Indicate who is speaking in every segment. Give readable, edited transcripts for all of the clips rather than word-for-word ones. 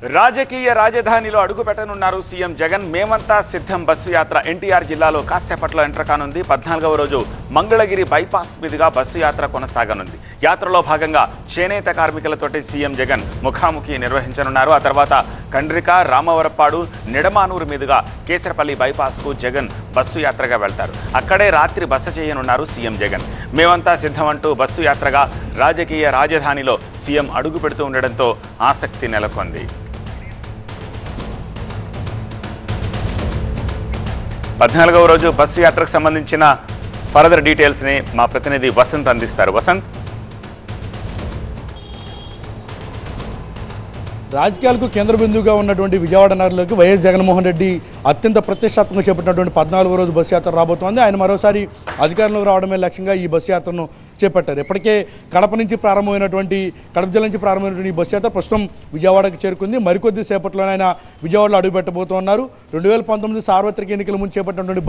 Speaker 1: రాజకీయ రాజధానిలో అడుగుపెట్టనున్నారు సీఎం జగన్. మేమంతా సిద్ధం బస్సు యాత్ర ఎన్టీఆర్ జిల్లాలో కాసేపట్లో ఎంటర్ కానుంది. 14వ రోజు మంగళగిరి బైపాస్ మీదుగా బస్సు యాత్ర కొనసాగనుంది. యాత్రలో భాగంగా చేనేత కార్మికులతోటి సీఎం జగన్ ముఖాముఖి నిర్వహించనున్నారు. ఆ తర్వాత కండ్రిక, రామవరపాడు, నిడమానూరు మీదుగా కేసరపల్లి బైపాస్కు జగన్ బస్సు యాత్రగా వెళ్తారు. అక్కడే రాత్రి బస చేయనున్నారు సీఎం జగన్. మేమంతా సిద్ధం అంటూ బస్సు యాత్రగా రాజకీయ రాజధానిలో సీఎం అడుగు పెడుతూ ఉండడంతో ఆసక్తి నెలకొంది. 14వ రోజు బస్సు యాత్రకు సంబంధించిన ఫర్దర్ డీటెయిల్స్ని మా ప్రతినిధి వసంత్ అందిస్తారు. వసంత్,
Speaker 2: రాజకీయాలకు కేంద్ర బిందువుగా ఉన్నటువంటి విజయవాడ నగరంలోకి వైఎస్ జగన్మోహన్ రెడ్డి అత్యంత ప్రతిష్టాత్మకంగా చేపట్టినటువంటి 14వ రోజు బస్సు యాత్ర రాబోతోంది. ఆయన మరోసారి అధికారంలోకి రావడమే లక్ష్యంగా ఈ బస్సు యాత్రను చేపట్టారు. ఇప్పటికే కడప జిల్లా నుంచి ప్రారంభమైనటువంటి ఈ బస్సు యాత్ర ప్రస్తుతం విజయవాడకు చేరుకుంది. మరికొద్ది సేపట్లోనే ఆయన విజయవాడలో అడుగుపెట్టబోతున్నారు. 2019 సార్వత్రిక ఎన్నికల ముందు చేపట్టినటువంటి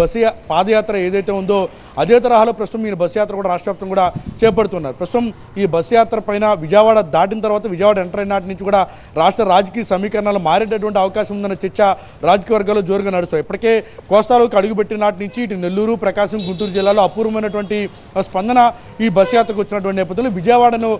Speaker 2: పాదయాత్ర ఏదైతే ఉందో అదే తరహాలో ప్రస్తుతం ఈ బస్సు యాత్ర కూడా రాష్ట్ర వ్యాప్తంగా కూడా చేపడుతున్నారు. ప్రస్తుతం ఈ బస్సు యాత్ర పైన విజయవాడ దాటిన తర్వాత విజయవాడ ఎంటర్ అయిన నాటి నుంచి కూడా రాష్ట్ర రాజకీయ సమీకరణాలు మారేటటువంటి అవకాశం ఉందన్న చర్చ రాజకీయ వర్గాల్లో జోరుగా నడుస్తాయి. ఇప్పటికే కోస్తాలోకి అడుగుపెట్టిన నాటి నుంచి ఇటు నెల్లూరు, ప్రకాశం, గుంటూరు జిల్లాలో అపూర్వమైనటువంటి స్పందన ఈ బస్సు యాత్రకు వచ్చినటువంటి నేపథ్యంలో విజయవాడను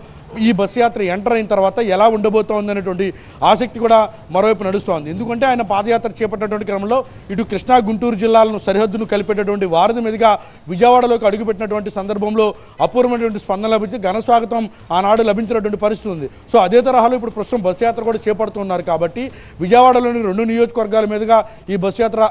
Speaker 2: ఈ బస్సు యాత్ర ఎంటర్ అయిన తర్వాత ఎలా ఉండబోతోంది అనేటువంటి ఆసక్తి కూడా మరోవైపు నడుస్తోంది. ఎందుకంటే ఆయన పాదయాత్ర చేపట్టినటువంటి క్రమంలో ఇటు కృష్ణా, గుంటూరు జిల్లాలను సరిహద్దును కలిపేటటువంటి వారధి మీదుగా విజయవాడలోకి అడుగుపెట్టినటువంటి సందర్భంలో అపూర్వమైనటువంటి స్పందన లభించి ఘన స్వాగతం ఆనాడు లభించినటువంటి పరిస్థితి ఉంది. సో అదే తరహాలో ఇప్పుడు ప్రస్తుతం బస్సు యాత్ర కూడా చేపడుతున్నారు. కాబట్టి విజయవాడలోని 2 నియోజకవర్గాల మీదుగా ఈ బస్సు యాత్ర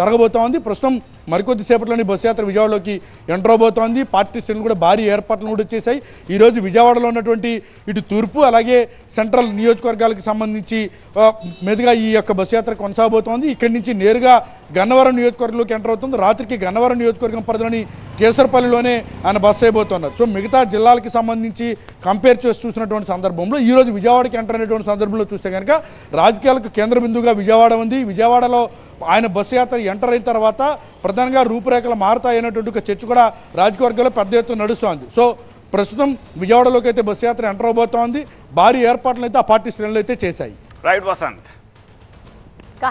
Speaker 2: జరగబోతోంది. ప్రస్తుతం మరికొద్ది సేపట్లోని బస్సు యాత్ర విజయవాడలోకి ఎంటర్ అవబోతోంది. పార్టీ శ్రేణులు కూడా భారీ ఏర్పాట్లు కూడా చేశాయి. ఈరోజు విజయవాడలో ఉన్నటువంటి ఇటు తూర్పు అలాగే సెంట్రల్ నియోజకవర్గాలకు సంబంధించి మీదుగా ఈ యొక్క బస్సు యాత్ర కొనసాగబోతోంది. ఇక్కడి నుంచి నేరుగా గన్నవరం నియోజకవర్గంలోకి ఎంటర్ అవుతుంది. రాత్రికి గన్నవరం నియోజకవర్గం పరిధిలోని కేసరపల్లిలోనే ఆయన బస్సు అయిపోతున్నారు. సో మిగతా జిల్లాలకి సంబంధించి కంపేర్ చేసి చూసినటువంటి సందర్భంలో ఈరోజు విజయవాడకి ఎంటర్ అయినటువంటి సందర్భంలో చూస్తే కనుక రాజకీయాలకు కేంద్ర బిందువుగా విజయవాడ ఉంది. విజయవాడలో ఆయన బస్సు యాత్ర ఎంటర్ అయిన తర్వాత ప్రధానంగా రూపురేఖలు మారుతాయనేటువంటి ఒక చర్చ కూడా రాజకీయ వర్గాల్లో పెద్ద ఎత్తున నడుస్తోంది. సో ప్రస్తుతం విజయవాడలోకి అయితే బస్సు యాత్ర ఎంటర్ అవబోతోంది. భారీ ఏర్పాట్లు అయితే ఆ పార్టీ శ్రేణులు అయితే చేశాయి.
Speaker 1: రైట్ వసంత్.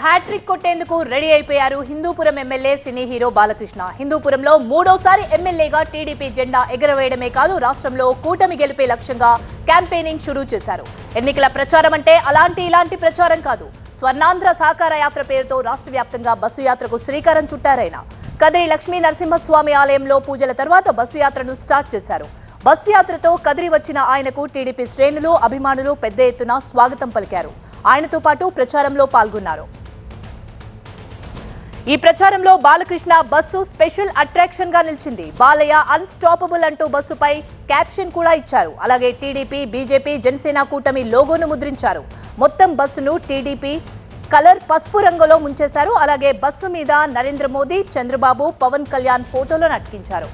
Speaker 3: హ్యాట్రిక్ కొట్టేందుకు రెడీ అయిపోయారు Hindupur MLA cine hero Balakrishna. హిందూపురంలో 3వసారి ఎమ్మెల్యేగా టీడీపీ జెండా ఎగరవేయడమే కాదు, రాష్ట్రంలో కూటమి గెలిపే లక్ష్యంగా క్యాంపెయినింగ్ షురూ చేశారు. ఎన్నికల ప్రచారం అంటే ఇలాంటి ప్రచారం కాదు. స్వర్ణాంధ్ర సాకార యాత్ర పేరుతో రాష్ట్ర వ్యాప్తంగా బస్సు యాత్రకు శ్రీకారం చుట్టారైన కదిరి లక్ష్మీ నరసింహస్వామి ఆలయంలో పూజల తర్వాత బస్సు యాత్రను స్టార్ట్ చేశారు. బస్సు యాత్రతో కదిరి వచ్చిన ఆయనకు టీడీపీ శ్రేణులు, అభిమానులు పెద్ద ఎత్తున స్వాగతం పలికారు. ఆయనతో పాటు ప్రచారంలో పాల్గొన్నారు. ఈ ప్రచారంలో బాలకృష్ణ బస్సు స్పెషల్ అట్రాక్షన్ గా నిలిచింది. బాలయ్య అన్స్టాపబుల్ అంటూ బస్సుపై క్యాప్షన్ కూడా ఇచ్చారు. అలాగే టీడీపీ, బీజేపీ, జనసేన కూటమి లోగోను ముద్రించారు. మొత్తం బస్సును టీడీపీ కలర్ పసుపు రంగులో ముంచేశారు. అలాగే బస్సు మీద నరేంద్ర మోదీ, చంద్రబాబు, పవన్ కళ్యాణ్ ఫోటోలను అతికించారు.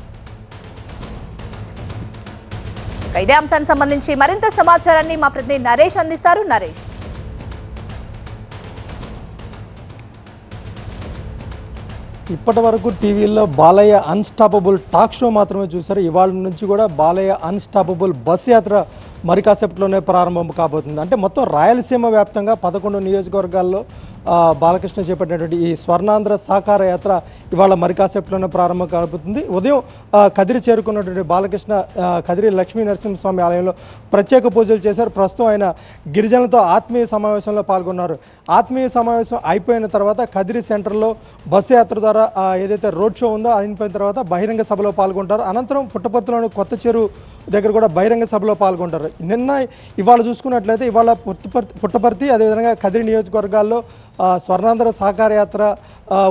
Speaker 3: ఇదే అంశానికి సంబంధించి మరింత సమాచారాన్ని మా ప్రతినిధి నరేష్ అందిస్తారు. నరేష్,
Speaker 4: ఇప్పటి వరకు టీవీల్లో బాలయ్య అన్స్టాపబుల్ టాక్ షో మాత్రమే చూశారు. ఇవాళ నుంచి కూడా బాలయ్య అన్స్టాపబుల్ బస్ యాత్ర మరి కాసేపట్లోనే ప్రారంభం కాబోతుంది. అంటే మొత్తం రాయలసీమ వ్యాప్తంగా 11 నియోజకవర్గాల్లో బాలకృష్ణ చేపట్టినటువంటి ఈ స్వర్ణాంధ్ర సాకార యాత్ర ఇవాళ మరి కాసేపట్లోనే ప్రారంభం కాబోతుంది. ఉదయం కదిరి చేరుకున్నటువంటి బాలకృష్ణ కదిరి లక్ష్మీ నరసింహస్వామి ఆలయంలో ప్రత్యేక పూజలు చేశారు. ప్రస్తుతం ఆయన గిరిజనులతో ఆత్మీయ సమావేశంలో పాల్గొన్నారు. ఆత్మీయ సమావేశం అయిపోయిన తర్వాత కదిరి సెంటర్లో బస్సు యాత్ర ద్వారా ఏదైతే రోడ్ షో ఉందో అయిపోయిన తర్వాత బహిరంగ సభలో పాల్గొంటారు. అనంతరం పుట్టపర్తిలోని కొత్త చెరువు దగ్గర కూడా బహిరంగ సభలో పాల్గొంటారు. ఇవాళ చూసుకున్నట్లయితే ఇవాళ పుట్టపర్తి అదేవిధంగా కదిరి నియోజకవర్గాల్లో స్వర్ణాంధ్ర సాకార యాత్ర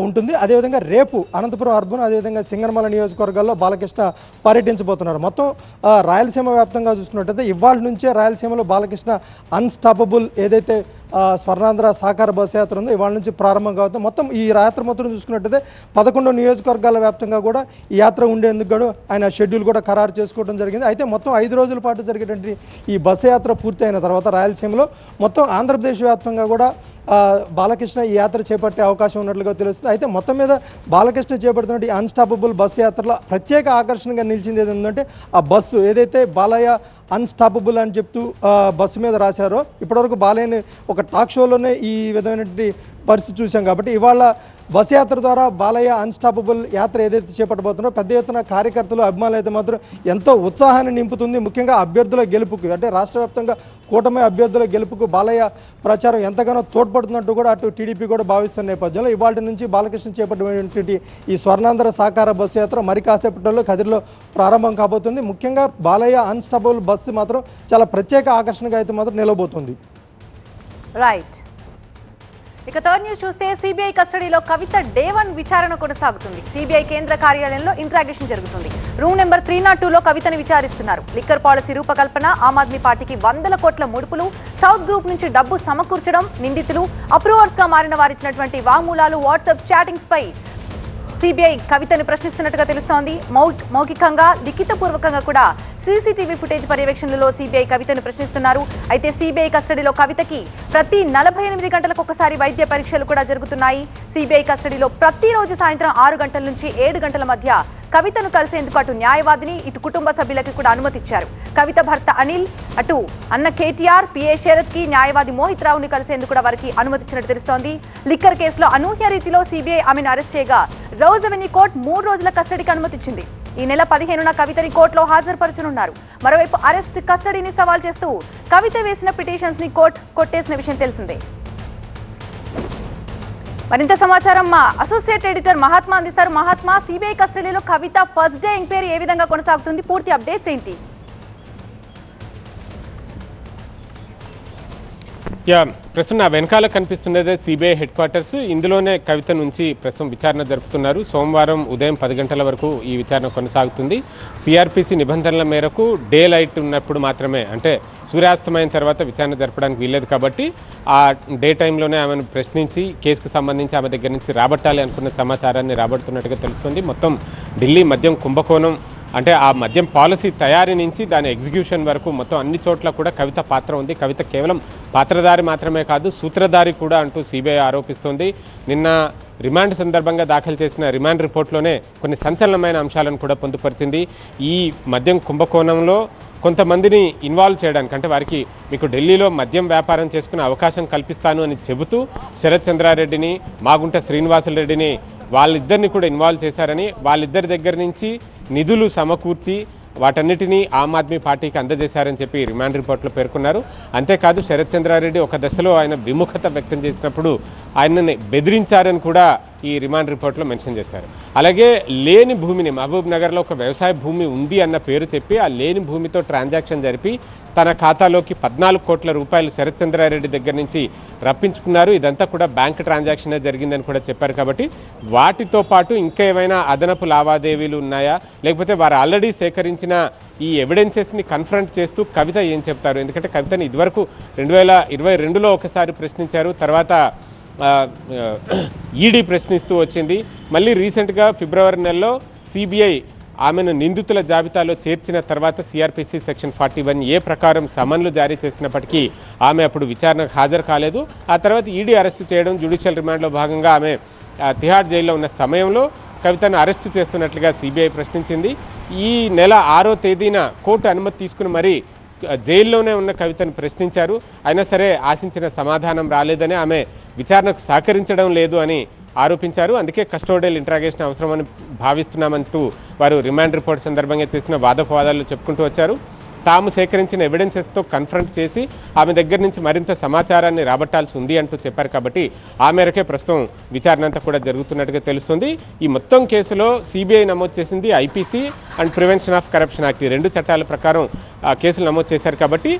Speaker 4: ఉంటుంది. అదేవిధంగా రేపు అనంతపురం అర్బన్ అదేవిధంగా సింగనమల నియోజకవర్గాల్లో బాలకృష్ణ పర్యటించబోతున్నారు. మొత్తం రాయలసీమ వ్యాప్తంగా చూసుకున్నట్లయితే ఇవాళ నుంచే రాయలసీమలో బాలకృష్ణ అన్స్టాపబుల్ ఏదైతే స్వర్ణాంధ్ర సాకార బస్సు యాత్ర ఉందో ఇవాళ నుంచి ప్రారంభం కావుతుంది. మొత్తం ఈ యాత్ర మొత్తం చూసుకున్నట్టయితే 11 నియోజకవర్గాల వ్యాప్తంగా కూడా ఈ యాత్ర ఉండేందుకు కూడా ఆయన షెడ్యూల్ కూడా ఖరారు చేసుకోవడం జరిగింది. అయితే మొత్తం 5 రోజుల పాటు జరిగేటువంటి ఈ బస్సు యాత్ర పూర్తి అయిన తర్వాత రాయలసీమలో మొత్తం ఆంధ్రప్రదేశ్ వ్యాప్తంగా కూడా బాలకృష్ణ ఈ యాత్ర చేపట్టే అవకాశం ఉన్నట్లుగా తెలుస్తుంది. అయితే మొత్తం మీద బాలకృష్ణ చేపడుతున్న ఈ అన్స్టాపబుల్ బస్సు యాత్రలో ప్రత్యేక ఆకర్షణగా నిలిచింది ఏంటంటే ఆ బస్సు ఏదైతే బాలయ్య అన్స్టాపబుల్ అని చెప్తూ బస్సు మీద రాశారో, ఇప్పటివరకు బాలయ్యని ఒక టాక్ షోలోనే ఈ విధమైనటువంటి పరిస్థితి చూసాం. కాబట్టి ఇవాళ బస్సు యాత్ర ద్వారా బాలయ్య అన్స్టాపబుల్ యాత్ర ఏదైతే చేపట్టబోతున్నారో పెద్ద ఎత్తున కార్యకర్తలు అభిమానులు అయితే మాత్రం ఎంతో ఉత్సాహాన్ని నింపుతుంది. ముఖ్యంగా అభ్యర్థుల గెలుపుకు, అంటే రాష్ట్ర వ్యాప్తంగా కూటమి అభ్యర్థుల గెలుపుకు బాలయ్య ప్రచారం ఎంతగానో తోడ్పడుతున్నట్టు కూడా అటు టీడీపీ కూడా భావిస్తున్న నేపథ్యంలో ఇవాళ నుంచి బాలకృష్ణ చేపట్టినటువంటి ఈ స్వర్ణాంధ్ర సాకార బస్సు యాత్ర మరి కాసేపట్లో కదిరిలో ప్రారంభం కాబోతుంది. ముఖ్యంగా బాలయ్య అన్స్టాపబుల్ బస్సు మాత్రం చాలా ప్రత్యేక ఆకర్షణగా అయితే మాత్రం నిలబోతుంది.
Speaker 3: రైట్. ఇక థర్డ్ న్యూస్ చూస్తే సిబిఐ కస్టడీలో కవిత డే 1 విచారణ కొనసాగుతుంది. సిబిఐ కేంద్ర కార్యాలయంలో ఇంట్రాగేషన్ జరుగుతుంది. రూమ్ నెంబర్ 302లో కవితను విచారిస్తున్నారు. లిక్కర్ పాలసీ రూపకల్పన, ఆమ్ ఆద్మీ పార్టీకి 100 కోట్ల ముడుపులు, సౌత్ గ్రూప్ నుంచి డబ్బు సమకూర్చడం, నిందితులు అప్రూవర్స్ గా మారిన వారిచ్చినటువంటి వాంగ్మూలాలు, వాట్సాప్ చాటింగ్స్ పై సిబిఐ కవితను ప్రశ్నిస్తున్నట్టుగా తెలుస్తోంది. మౌఖికంగా, లిఖితపూర్వకంగా కూడా సీసీటీవీ ఫుటేజ్ పర్యవేక్షణలో సిబిఐ కవితను ప్రశ్నిస్తున్నారు. అయితే సిబిఐ కస్టడీలో కవితకి ప్రతి 48 గంటలకు ఒకసారి వైద్య పరీక్షలు కూడా జరుగుతున్నాయి. సిబిఐ కస్టడీలో ప్రతిరోజు సాయంత్రం 6 గంటల నుంచి 7 గంటల మధ్య కవితను కలిసేందుకు అటు న్యాయవాదిని, ఇటు కుటుంబ సభ్యులకి కూడా అనుమతిచ్చారు. కవిత భర్త అనిల్, అటు అన్న కేటీఆర్, పిఏ శరత్ కి న్యాయవాది మోహిత్ రావుని కలిసేందుకు కూడా వారికి అనుమతిచ్చినట్టు తెలుస్తోంది. లిక్కర్ కేసులో అనూహ్య రీతిలో సిబిఐ ఆమెను అరెస్ట్ చేయగా రోజ్ అవెన్యూ కోర్టు 3 రోజుల కస్టడీకి అనుమతిచ్చింది. ఈ నెల 15న కవితని కోర్టులో హాజరుపరచనున్నారు. మరోవైపు అరెస్ట్, కస్టడీని సవాల్ చేస్తూ కవిత వేసిన పిటిషన్స్ ని కోర్టు కొట్టేసిన విషయం తెలిసిందే. మరింత సమాచారం మా అసోసియేట్ ఎడిటర్ మహాత్మా అందిస్తారు. మహాత్మా, సిబిఐ కస్టడీలో కవిత ఫస్ట్ డే ఎంక్వైరీ ఏ విధంగా కొనసాగుతుంది? పూర్తి అప్డేట్స్ ఏంటి?
Speaker 5: ప్రస్తుతం నా వెనకాల కనిపిస్తున్నదే సిబిఐ హెడ్ క్వార్టర్స్. ఇందులోనే కవిత నుంచి ప్రస్తుతం విచారణ జరుపుతున్నారు. సోమవారం ఉదయం 10 గంటల వరకు ఈ విచారణ కొనసాగుతుంది. సిఆర్పిసి నిబంధనల మేరకు డే లైట్ ఉన్నప్పుడు మాత్రమే, అంటే సూర్యాస్తమయం తర్వాత విచారణ జరపడానికి వీల్లేదు కాబట్టి ఆ డే టైంలోనే ఆమెను ప్రశ్నించి కేసుకు సంబంధించి ఆమె దగ్గర నుంచి రాబట్టాలి అనుకున్న సమాచారాన్ని రాబడుతున్నట్టుగా తెలుస్తుంది. మొత్తం ఢిల్లీ మద్యం కుంభకోణం, అంటే ఆ మద్యం పాలసీ తయారీ నుంచి దాని ఎగ్జిక్యూషన్ వరకు మొత్తం అన్ని చోట్ల కూడా కవిత పాత్ర ఉంది. కవిత కేవలం పాత్రధారి మాత్రమే కాదు, సూత్రధారి కూడా అంటూ సిబిఐ ఆరోపిస్తోంది. నిన్న రిమాండ్ సందర్భంగా దాఖలు చేసిన రిమాండ్ రిపోర్ట్లోనే కొన్ని సంచలనమైన అంశాలను కూడా పొందుపరిచింది. ఈ మద్యం కుంభకోణంలో కొంతమందిని ఇన్వాల్వ్ చేయడానికి, అంటే వారికి మీకు ఢిల్లీలో మద్యం వ్యాపారం చేసుకునే అవకాశం కల్పిస్తాను అని చెబుతూ శరత్ చంద్రారెడ్డిని, మాగుంట శ్రీనివాసులరెడ్డిని, వాళ్ళిద్దరిని కూడా ఇన్వాల్వ్ చేశారని, వాళ్ళిద్దరి దగ్గర నుంచి నిధులు సమకూర్చి వాటన్నిటినీ ఆమ్ ఆద్మీ పార్టీకి అందజేశారని చెప్పి రిమాండ్ రిపోర్ట్లో పేర్కొన్నారు. అంతేకాదు శరత్ చంద్రారెడ్డి ఒక దశలో ఆయన విముఖత వ్యక్తం చేసినప్పుడు ఆయనని బెదిరించారని కూడా ఈ రిమాండ్ రిపోర్ట్లో మెన్షన్ చేశారు. అలాగే లేని భూమిని, మహబూబ్ నగర్లో ఒక వ్యవసాయ భూమి ఉంది అన్న పేరు చెప్పి ఆ లేని భూమితో ట్రాన్సాక్షన్ జరిపి తన ఖాతాలోకి 14 కోట్ల రూపాయలు శరత్ చంద్రారెడ్డి దగ్గర నుంచి రప్పించుకున్నారు. ఇదంతా కూడా బ్యాంక్ ట్రాన్సాక్షనే జరిగిందని కూడా చెప్పారు. కాబట్టి వాటితో పాటు ఇంకా ఏమైనా అదనపు లావాదేవీలు ఉన్నాయా, లేకపోతే వారు ఆల్రెడీ సేకరించిన ఈ ఎవిడెన్సెస్ని కన్ఫ్రంట్ చేస్తూ కవిత ఏం చెప్తారు? ఎందుకంటే కవితని ఇదివరకు 2022లో ఒకసారి ప్రశ్నించారు, తర్వాత ఈడీ ప్రశ్నిస్తూ వచ్చింది. మళ్ళీ రీసెంట్గా ఫిబ్రవరి నెలలో సిబిఐ ఆమెను నిందితుల జాబితాలో చేర్చిన తర్వాత సిఆర్పిసి సెక్షన్ 41A ప్రకారం సమన్లు జారీ చేసినప్పటికీ ఆమె అప్పుడు విచారణకు హాజరు కాలేదు. ఆ తర్వాత ఈడీ అరెస్టు చేయడం, జ్యుడిషియల్ రిమాండ్లో భాగంగా ఆమె తిహార్ జైల్లో ఉన్న సమయంలో కవితను అరెస్టు చేస్తున్నట్లుగా సిబిఐ ప్రశ్నించింది. ఈ నెల 6వ తేదీన కోర్టు అనుమతి తీసుకుని మరీ జైల్లోనే ఉన్న కవితను ప్రశ్నించారు. అయినా సరే ఆశించిన సమాధానం రాలేదని, ఆమె విచారణకు సహకరించడం లేదు అని ఆరోపించారు. అందుకే కస్టోడియల్ ఇంట్రాగేషన్ అవసరమని భావిస్తున్నామంటూ వారు రిమాండ్ రిపోర్ట్ సందర్భంగా చేసిన వాదోపవాదాలు చెప్పుకుంటూ వచ్చారు. తాము సేకరించిన ఎవిడెన్సెస్తో కన్ఫ్రంట్ చేసి ఆమె దగ్గర నుంచి మరింత సమాచారాన్ని రాబట్టాల్సి ఉంది అంటూ చెప్పారు. కాబట్టి ఆ మేరకే ప్రస్తుతం విచారణ అంతా కూడా జరుగుతున్నట్టుగా తెలుస్తుంది. ఈ మొత్తం కేసులో సిబిఐ నమోదు చేసింది IPC and prevention of corruption act, ఈ 2 చట్టాల ప్రకారం కేసులు నమోదు చేశారు. కాబట్టి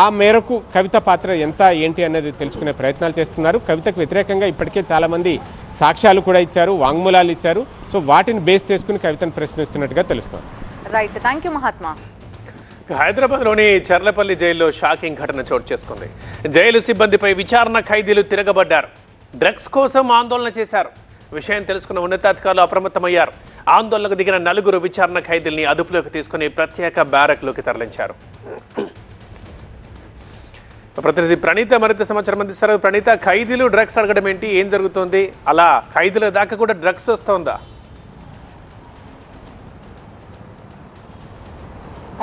Speaker 5: ఆ మేరకు కవిత పాత్ర ఎంత ఏంటి అనేది తెలుసుకునే ప్రయత్నాలు చేస్తున్నారు. కవితకు వ్యతిరేకంగా ఇప్పటికే చాలామంది సాక్ష్యాలు కూడా ఇచ్చారు, వాంగ్మూలాలు ఇచ్చారు. సో వాటిని బేస్ చేసుకుని కవితను ప్రశ్నిస్తున్నట్టుగా తెలుస్తుంది.
Speaker 3: Right, thank you Mahatma.
Speaker 6: హైదరాబాద్లోని చర్లపల్లి జైల్లో షాకింగ్ ఘటన చోటు చేసుకుంది. జైలు సిబ్బందిపై విచారణ ఖైదీలు తిరగబడ్డారు. డ్రగ్స్ కోసం ఆందోళన చేశారు. విషయం తెలుసుకున్న ఉన్నతాధికారులు అప్రమత్తమయ్యారు. ఆందోళనకు దిగిన 4 విచారణ ఖైదీల్ని అదుపులోకి తీసుకుని ప్రత్యేక బ్యారక్లోకి తరలించారు. ప్రతినిధి ప్రణీత మరింత సమాచారం అందిస్తారు. ప్రణీత, ఖైదీలు డ్రగ్స్ అడగడం ఏంటి, ఏం జరుగుతుంది? అలా ఖైదీల దాకా కూడా డ్రగ్స్ వస్తుందా?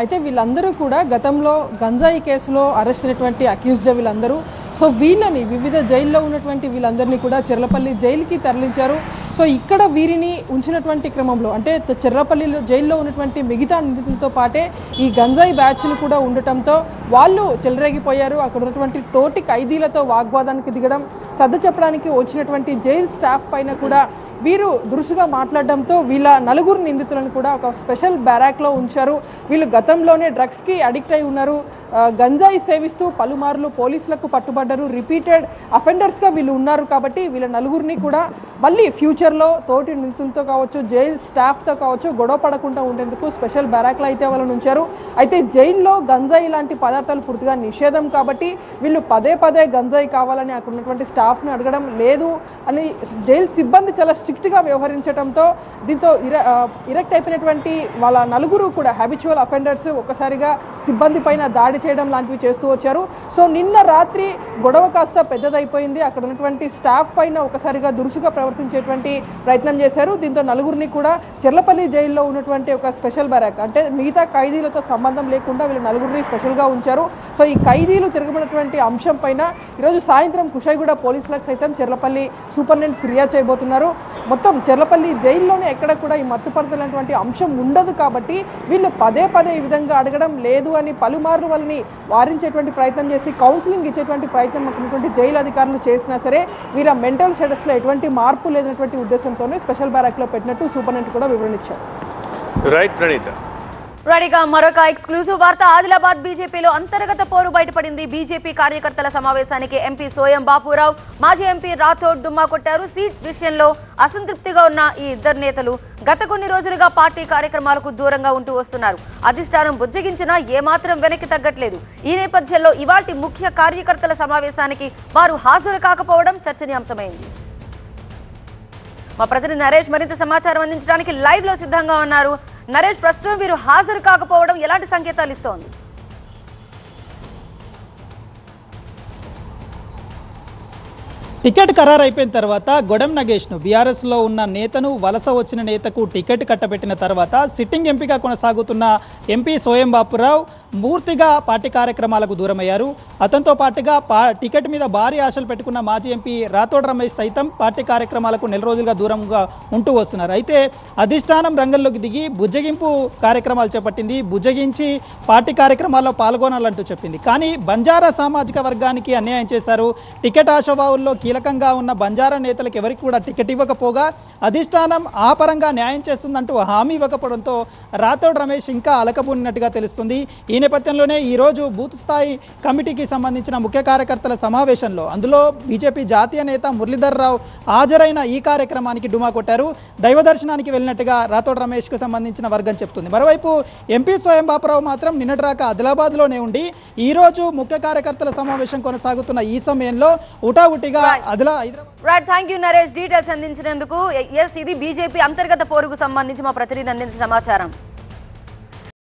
Speaker 7: అయితే వీళ్ళందరూ కూడా గతంలో గంజాయి కేసులో అరెస్ట్ అయినటువంటి అక్యూజ్డ్ వీళ్ళందరూ. సో వీళ్ళని వివిధ జైల్లో ఉన్నటువంటి వీళ్ళందరినీ కూడా చెర్లపల్లి జైలుకి తరలించారు. సో ఇక్కడ వీరిని ఉంచినటువంటి క్రమంలో అంటే చెర్లపల్లిలో జైల్లో ఉన్నటువంటి మిగతా నిందితులతో పాటే ఈ గంజాయి బ్యాచ్లు కూడా ఉండటంతో వాళ్ళు చెలరేగిపోయారు. అక్కడ ఉన్నటువంటి తోటి ఖైదీలతో వాగ్వాదానికి దిగడం, సర్ది చెప్పడానికి వచ్చినటువంటి జైలు స్టాఫ్ పైన కూడా వీరు దురుసుగా మాట్లాడడంతో వీళ్ళ నలుగురు నిందితులను కూడా ఒక స్పెషల్ బ్యారాక్లో ఉంచారు. వీళ్ళు గతంలోనే డ్రగ్స్కి అడిక్ట్ అయి ఉన్నారు, గంజాయి సేవిస్తూ పలుమార్లు పోలీసులకు పట్టుబడ్డారు, రిపీటెడ్ అఫెండర్స్గా వీళ్ళు ఉన్నారు. కాబట్టి వీళ్ళ నలుగురిని కూడా మళ్ళీ ఫ్యూచర్లో తోటి నిందితులతో కావచ్చు, జైలు స్టాఫ్తో కావచ్చు గొడవ పడకుండా ఉండేందుకు స్పెషల్ బ్యారాక్లో అయితే వాళ్ళని ఉంచారు. అయితే జైల్లో గంజాయి లాంటి పదార్థాలు పూర్తిగా నిషేధం కాబట్టి వీళ్ళు పదే పదే గంజాయి కావాలని అక్కడ ఉన్నటువంటి స్టాఫ్ని అడగడం లేదు అని జైలు సిబ్బంది చాలా స్ట్రిక్ట్గా వ్యవహరించడంతో దీంతో ఇరెక్ట్ అయిపోయినటువంటి వాళ్ళ నలుగురు కూడా హ్యాబిచువల్ అఫెండర్స్ ఒక్కసారిగా సిబ్బంది పైన దాడి చేయడం లాంటివి చేస్తూ వచ్చారు. సో నిన్న రాత్రి గొడవ కాస్త పెద్దదైపోయింది. అక్కడ ఉన్నటువంటి స్టాఫ్ పైన ఒకసారిగా దురుసుగా ప్రవర్తించేటువంటి ప్రయత్నం చేశారు. దీంతో నలుగురిని కూడా చెర్లపల్లి జైల్లో ఉన్నటువంటి ఒక స్పెషల్ బ్యారాక్ అంటే మిగతా ఖైదీలతో సంబంధం లేకుండా వీళ్ళు నలుగురిని స్పెషల్గా ఉంచారు. సో ఈ ఖైదీలు తిరగబడినటువంటి అంశం పైన ఈరోజు సాయంత్రం కుషాయిగూడ పోలీసులకు సైతం చెర్లపల్లి సూపరింటెండెంట్ ఫిర్యాదు చేయబోతున్నారు. మొత్తం చెర్లపల్లి జైల్లోనే ఎక్కడ కూడా ఈ మత్తుపడుతున్నటువంటి అంశం ఉండదు కాబట్టి వీళ్ళు పదే పదే ఈ విధంగా అడగడం లేదు అని పలుమార్లు వాళ్ళని వారించేటువంటి ప్రయత్నం చేసి కౌన్సిలింగ్ ఇచ్చేటువంటి ప్రయత్నం ఉన్నటువంటి జైలు అధికారులు చేసినా సరే వీళ్ళ మెంటల్ స్టేటస్లో ఎటువంటి మార్పు లేనటువంటి ఉద్దేశంతోనే స్పెషల్ బ్యారాక్లో పెట్టినట్టు సూపరింటెండెంట్ కూడా వివరించారు.
Speaker 6: రైట్ ప్రణీత.
Speaker 8: రెడీగా మరొక ఎక్స్క్లూజివ్ వార్త. ఆదిలాబాద్ బీజేపీలో అంతర్గత పోరు బయటపడింది. బీజేపీ కార్యకర్తల సమావేశానికి ఎంపీ సోయం బాపురావు, మాజీ ఎంపీ రాథోడ్ డుమ్మా కొట్టారు. సీట్ విషయంలో అసంతృప్తిగా ఉన్న ఈ ఇద్దరు నేతలు గత కొన్ని రోజులుగా పార్టీ కార్యక్రమాలకు దూరంగా ఉంటూ వస్తున్నారు. అధిష్టానం బుజ్జగించినా ఏమాత్రం వెనక్కి తగ్గట్లేదు. ఈ నేపథ్యంలో ఇవాల్టి ముఖ్య కార్యకర్తల సమావేశానికి వారు హాజరు కాకపోవడం చర్చనీయాంశమైంది. మా ప్రతినిధి నరేష్ మరింత సమాచారం అందించడానికి లైవ్ లో సిద్ధంగా ఉన్నారు. నరేష్, ప్రస్తుతం వీరు హాజరు కాకపోవడం ఎలాంటి సంకేతాలు ఇస్తోంది?
Speaker 9: టికెట్ ఖరారు అయిపోయిన తర్వాత గొడెం నగేష్ను బీఆర్ఎస్లో ఉన్న నేతను వలస వచ్చిన నేతకు టికెట్ కట్టబెట్టిన తర్వాత సిట్టింగ్ ఎంపీగా కొనసాగుతున్న ఎంపీ సోయం బాపురావు పూర్తిగా పార్టీ కార్యక్రమాలకు దూరమయ్యారు. అతనితో పాటుగా టికెట్ మీద భారీ ఆశలు పెట్టుకున్న మాజీ ఎంపీ రాథోడ్ రమేష్ సైతం పార్టీ కార్యక్రమాలకు నెల రోజులుగా దూరంగా ఉంటూ వస్తున్నారు. అయితే అధిష్టానం రంగంలోకి దిగి బుజ్జగింపు కార్యక్రమాలు చేపట్టింది. బుజ్జగించి పార్టీ కార్యక్రమాల్లో పాల్గొనాలంటూ చెప్పింది. కానీ బంజారా సామాజిక వర్గానికి అన్యాయం చేశారు. టికెట్ ఆశావాహుల్లో కీలకంగా ఉన్న బంజారా నేతలకు ఎవరికి కూడా టికెట్ ఇవ్వకపోగా అధిష్టానం ఆ పరంగా న్యాయం చేస్తుందంటూ హామీ ఇవ్వకపోవడంతో రాథోడ్ రమేష్ ఇంకా అలకబూనినట్టుగా తెలుస్తుంది. ఈ నేపథ్యంలోనే ఈరోజు బూత్ స్థాయి కమిటీకి సంబంధించిన ముఖ్య కార్యకర్తల సమావేశంలో అందులో బీజేపీ జాతీయ నేత మురళీధర్ రావు హాజరైన ఈ కార్యక్రమానికి డుమా కొట్టారు. దైవ దర్శనానికి వెళ్ళినట్టుగా రాథోడ్ రమేష్కు సంబంధించిన వర్గం చెప్తుంది. మరోవైపు ఎంపీ సోయం బాపురావు మాత్రం నిన్నటి రాక ఆదిలాబాద్లోనే ఉండి ఈరోజు ముఖ్య కార్యకర్తల సమావేశం కొనసాగుతున్న ఈ సమయంలో ఉటావుటిగా
Speaker 8: right, thank you Naresh details అందించినందుకు. ఇది బీజేపీ అంతర్గత పోరుకు సంబంధించి మా ప్రతినిధి అందించిన సమాచారం.